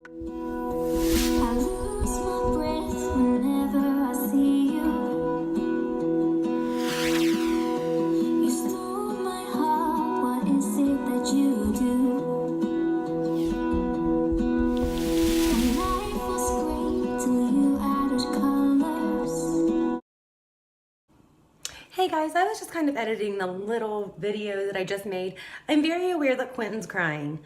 I lose my breath whenever I see you. You stole my heart, what is it that you do? And life was great till you added colors. Hey guys, I was just kind of editing the little video that I just made. I'm very aware that Quentin's crying.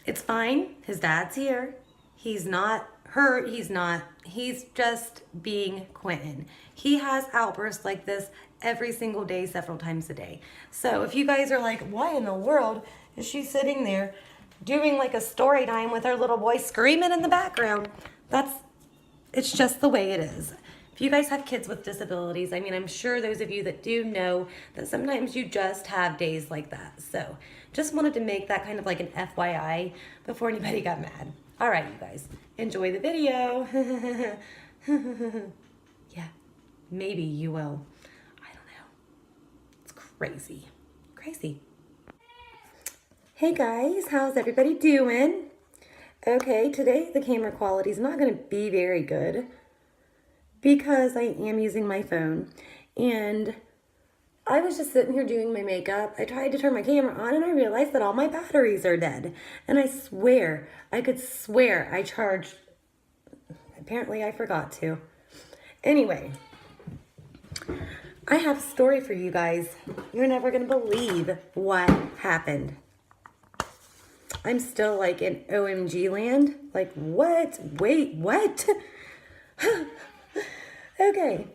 It's fine. His dad's here. He's not hurt. He's just being Quentin. He has outbursts like this every single day, several times a day. So if you guys are like, why in the world is she sitting there doing like a story time with her little boy screaming in the background? It's just the way it is. If you guys have kids with disabilities, I mean, I'm sure those of you that do know that sometimes you just have days like that. So just wanted to make that kind of like an FYI before anybody got mad. All right, you guys, enjoy the video. Yeah, maybe you will. I don't know. It's crazy. Crazy. Hey guys, how's everybody doing? Okay, today the camera quality is not going to be very good because I am using my phone, and I was just sitting here doing my makeup. I tried to turn my camera on and I realized that all my batteries are dead. And I could swear I charged. Apparently I forgot to. Anyway, I have a story for you guys. You're never gonna believe what happened. I'm still like in OMG land. Like what? Wait, what? Okay,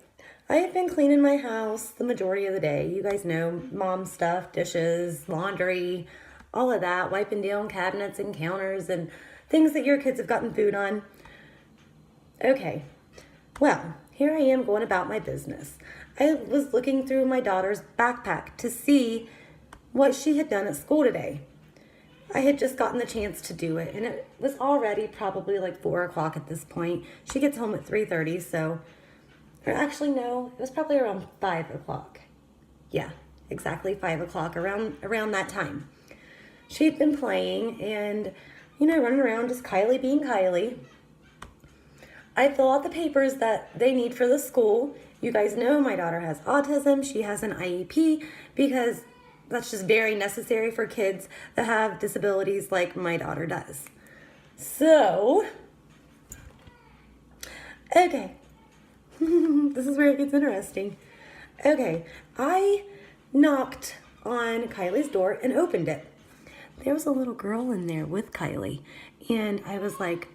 I have been cleaning my house the majority of the day. You guys know, mom stuff, dishes, laundry, all of that, wiping down cabinets and counters and things that your kids have gotten food on. Okay, well, here I am going about my business. I was looking through my daughter's backpack to see what she had done at school today. I had just gotten the chance to do it, and it was already probably like 4 o'clock at this point. She gets home at 3:30, so... Or actually, no, it was probably around 5 o'clock. Yeah, exactly 5 o'clock, around that time. She'd been playing and, running around just Kylie being Kylie. I fill out the papers that they need for the school. You guys know my daughter has autism. She has an IEP because that's just very necessary for kids that have disabilities like my daughter does. So, okay. This is where it gets interesting. Okay, I knocked on Kylie's door and opened it. There was a little girl in there with Kylie, and I was like,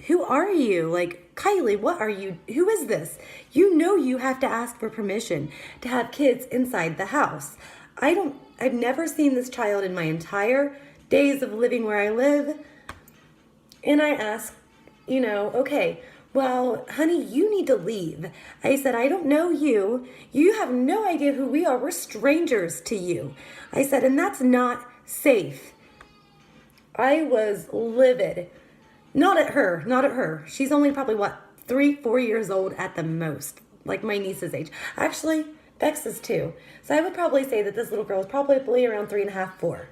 who are you? Like, Kylie, what are you? Who is this? You know you have to ask for permission to have kids inside the house. I've never seen this child in my entire days of living where I live. And I asked, okay, well, honey, you need to leave. I said, I don't know you. You have no idea who we are. We're strangers to you. I said, and that's not safe. I was livid. Not at her. She's only probably, 3-4 years old at the most, like my niece's age. Actually, Bex is 2. So I would probably say that this little girl is probably around 3.5, 4.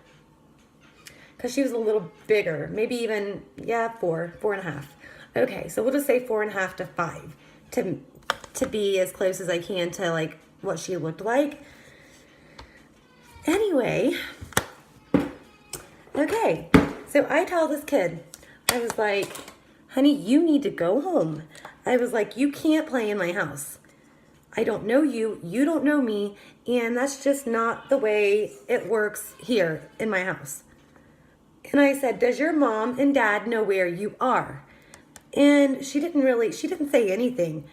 Because she was a little bigger, maybe even, 4.5. Okay, so we'll just say 4.5 to 5 to be as close as I can to like what she looked like. Anyway, okay, so I tell this kid, I was like, honey, you need to go home. I was like, you can't play in my house. I don't know you, you don't know me, and that's just not the way it works here in my house. And I said, does your mom and dad know where you are? And she didn't say anything.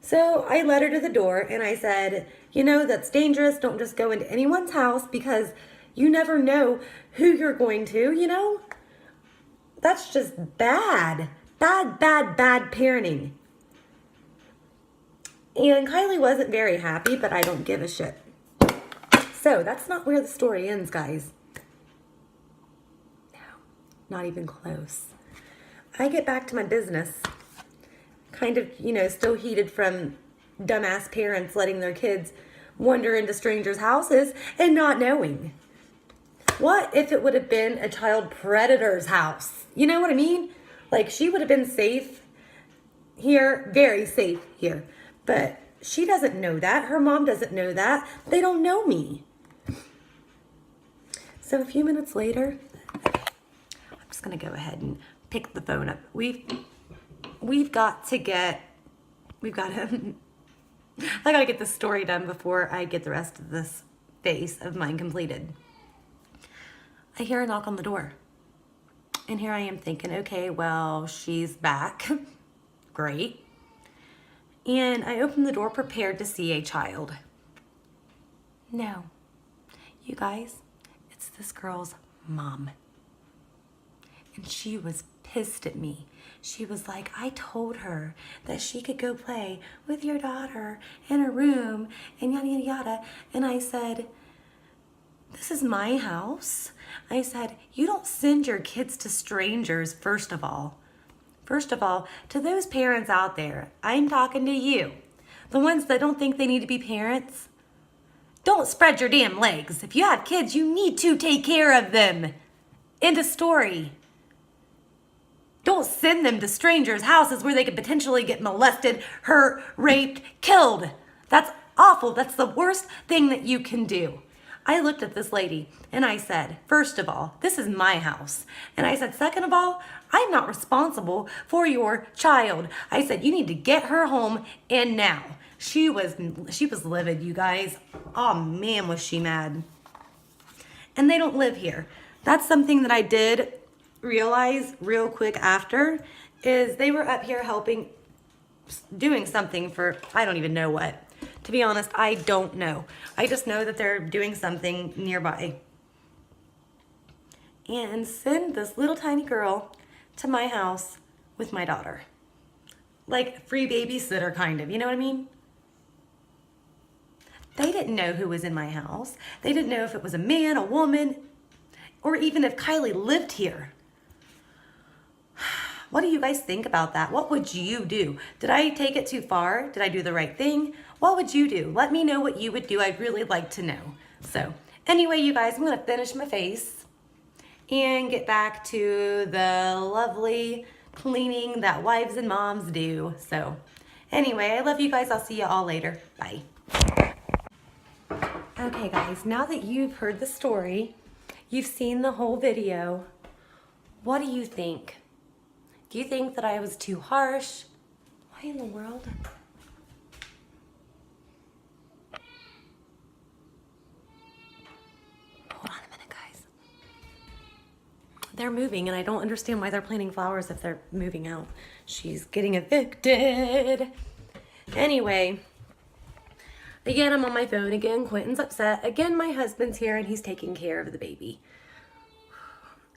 So I led her to the door and I said, that's dangerous. Don't just go into anyone's house because you never know who you're going to, That's just bad. Bad parenting. And Kylie wasn't very happy, but I don't give a shit. So that's not where the story ends, guys. No, not even close. I get back to my business, kind of, still heated from dumbass parents letting their kids wander into strangers' houses and not knowing. What if it would have been a child predator's house? You know what I mean? Like, she would have been safe here, very safe here. But she doesn't know that. Her mom doesn't know that. They don't know me. So a few minutes later, I'm just gonna go ahead and pick the phone up. We've got to I gotta get this story done before I get the rest of this phase of mine completed. I hear a knock on the door. And here I am thinking, okay, well, she's back. Great. And I open the door prepared to see a child. No. You guys, it's this girl's mom. And she was pissed at me. She was like, I told her that she could go play with your daughter in a room and yada, yada, yada. And I said, this is my house. I said, you don't send your kids to strangers, first of all. First of all, to those parents out there, I'm talking to you. The ones that don't think they need to be parents. Don't spread your damn legs. If you have kids, you need to take care of them. End of story. Don't send them to strangers' houses where they could potentially get molested, hurt, raped, killed. That's awful. That's the worst thing that you can do. I looked at this lady and I said, first of all, this is my house. And I said, second of all, I'm not responsible for your child. I said, you need to get her home and now. She was livid, you guys. Oh man, was she mad. And they don't live here. That's something that I did realize real quick after, is they were up here helping, doing something for, I don't even know what. To be honest, I don't know. I just know that they're doing something nearby. And send this little tiny girl to my house with my daughter. Like free babysitter kind of, you know what I mean? They didn't know who was in my house. They didn't know if it was a man, a woman, or even if Kylie lived here. What do you guys think about that? What would you do? Did I take it too far? Did I do the right thing? What would you do? Let me know what you would do. I'd really like to know. So anyway, you guys, I'm gonna finish my face and get back to the lovely cleaning that wives and moms do. So anyway, I love you guys. I'll see you all later. Bye. Okay guys, now that you've heard the story, you've seen the whole video, what do you think? Do you think that I was too harsh? Why in the world? Hold on a minute, guys. They're moving and I don't understand why they're planting flowers if they're moving out. She's getting evicted. Anyway, again, I'm on my phone. Again, Quentin's upset. Again, my husband's here and he's taking care of the baby.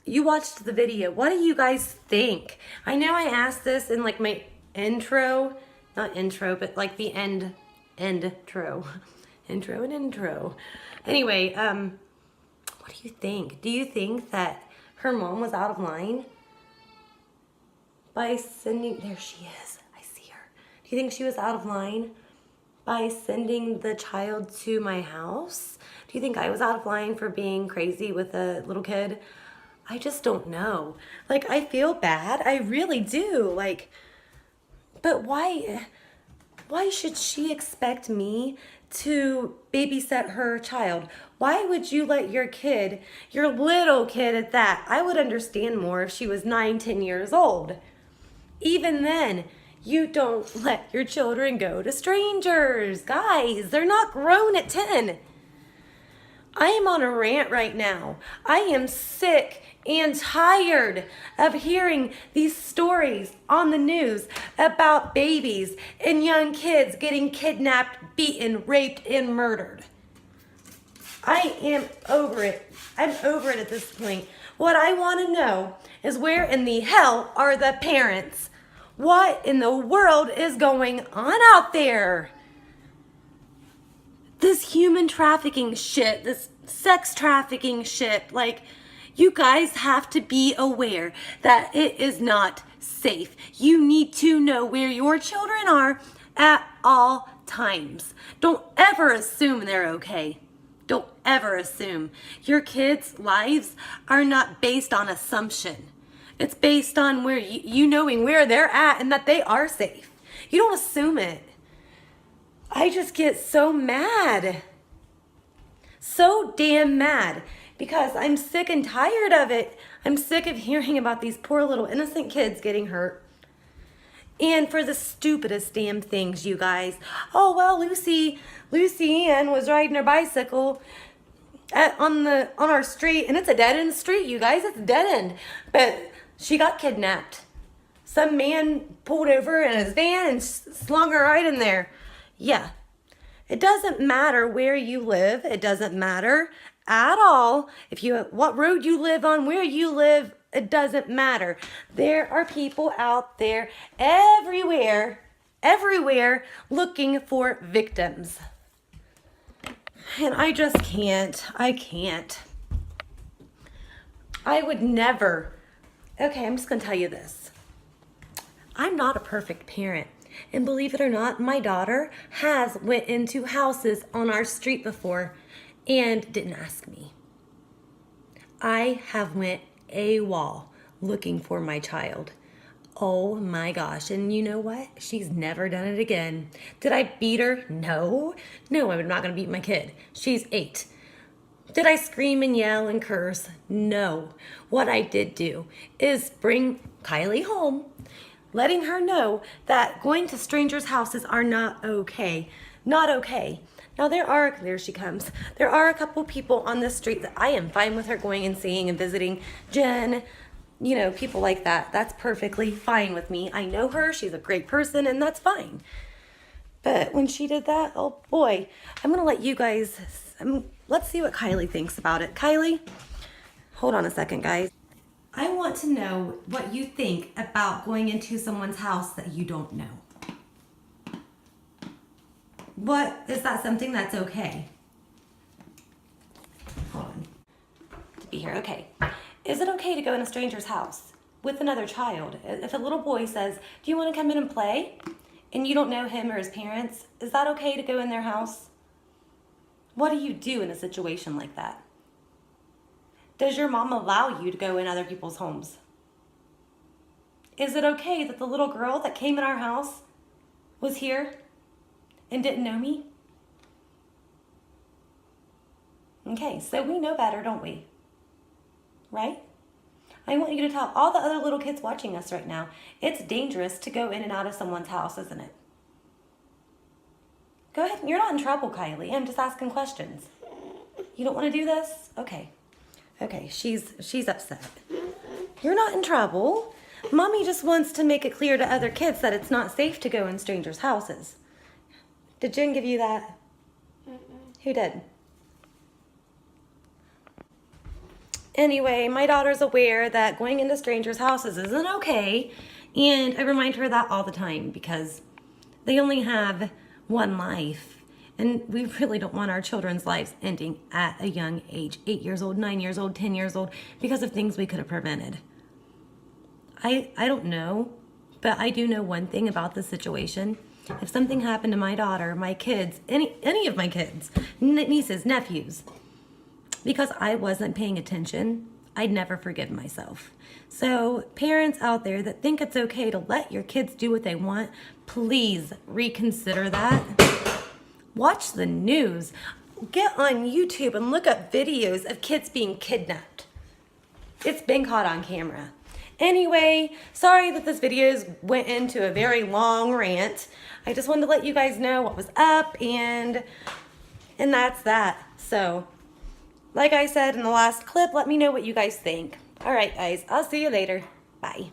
You watched the video. What do you guys think? I know I asked this in like my intro, not intro, but like the intro and intro. Anyway, what do you think? Do you think that her mom was out of line by sending, there she is, I see her. Do you think she was out of line by sending the child to my house? Do you think I was out of line for being crazy with a little kid? I just don't know. Like, I feel bad. I really do. Like, but why should she expect me to babysit her child? Why would you let your kid, your little kid at that? I would understand more if she was 9, 10 years old. Even then, you don't let your children go to strangers. Guys, they're not grown at 10. I am on a rant right now. I am sick and tired of hearing these stories on the news about babies and young kids getting kidnapped, beaten, raped, and murdered. I am over it. I'm over it at this point. What I want to know is, where in the hell are the parents? What in the world is going on out there? This human trafficking shit, this sex trafficking shit, like, you guys have to be aware that it is not safe. You need to know where your children are at all times. Don't ever assume they're okay. Don't ever assume. Your kids' lives are not based on assumption. It's based on where you knowing where they're at and that they are safe. You don't assume it. I just get so mad. So damn mad because I'm sick and tired of it. I'm sick of hearing about these poor little innocent kids getting hurt. And for the stupidest damn things, you guys. Oh, well, Lucy Ann was riding her bicycle on our street, and it's a dead-end street, you guys. It's a dead end. But she got kidnapped. Some man pulled over in his van and slung her right in there. Yeah. It doesn't matter where you live. It doesn't matter at all what road you live on, where you live. It doesn't matter. There are people out there everywhere looking for victims. And I just can't. I can't. I would never. Okay, I'm just going to tell you this. I'm not a perfect parent. And believe it or not, my daughter has went into houses on our street before and didn't ask me. I have went AWOL looking for my child. Oh my gosh. And you know what? She's never done it again. Did I beat her? No, I'm not going to beat my kid. She's 8. Did I scream and yell and curse? No. What I did do is bring Kylie home, letting her know that going to strangers' houses are not okay. Not okay. Now there she comes. There are a couple people on the street that I am fine with her going and seeing and visiting. Jen, people like that. That's perfectly fine with me. I know her. She's a great person, and that's fine. But when she did that, oh boy, I'm going to let you guys, let's see what Kylie thinks about it. Kylie, hold on a second, guys. I want to know what you think about going into someone's house that you don't know. Is that something that's okay? Hold on. To be here, okay. Is it okay to go in a stranger's house with another child? If a little boy says, do you want to come in and play? And you don't know him or his parents, is that okay to go in their house? What do you do in a situation like that? Does your mom allow you to go in other people's homes? Is it okay that the little girl that came in our house was here and didn't know me? Okay, so we know better, don't we? Right? I want you to tell all the other little kids watching us right now, it's dangerous to go in and out of someone's house, isn't it? Go ahead. You're not in trouble, Kylie. I'm just asking questions. You don't want to do this? Okay. Okay, she's upset. You're not in trouble. Mommy just wants to make it clear to other kids that it's not safe to go in strangers' houses. Did Jen give you that? Who did? Anyway, my daughter's aware that going into strangers' houses isn't okay, and I remind her that all the time because they only have one life, and we really don't want our children's lives ending at a young age, 8 years old, 9 years old, 10 years old, because of things we could have prevented. I don't know, but I do know one thing about this situation. If something happened to my daughter, my kids, any of my kids, nieces, nephews, because I wasn't paying attention, I'd never forgive myself. So parents out there that think it's okay to let your kids do what they want, please reconsider that. Watch the news. Get on YouTube and look up videos of kids being kidnapped. It's been caught on camera. Anyway, sorry that this video went into a very long rant. I just wanted to let you guys know what was up, and that's that. So, like I said in the last clip, let me know what you guys think. All right, guys, I'll see you later. Bye.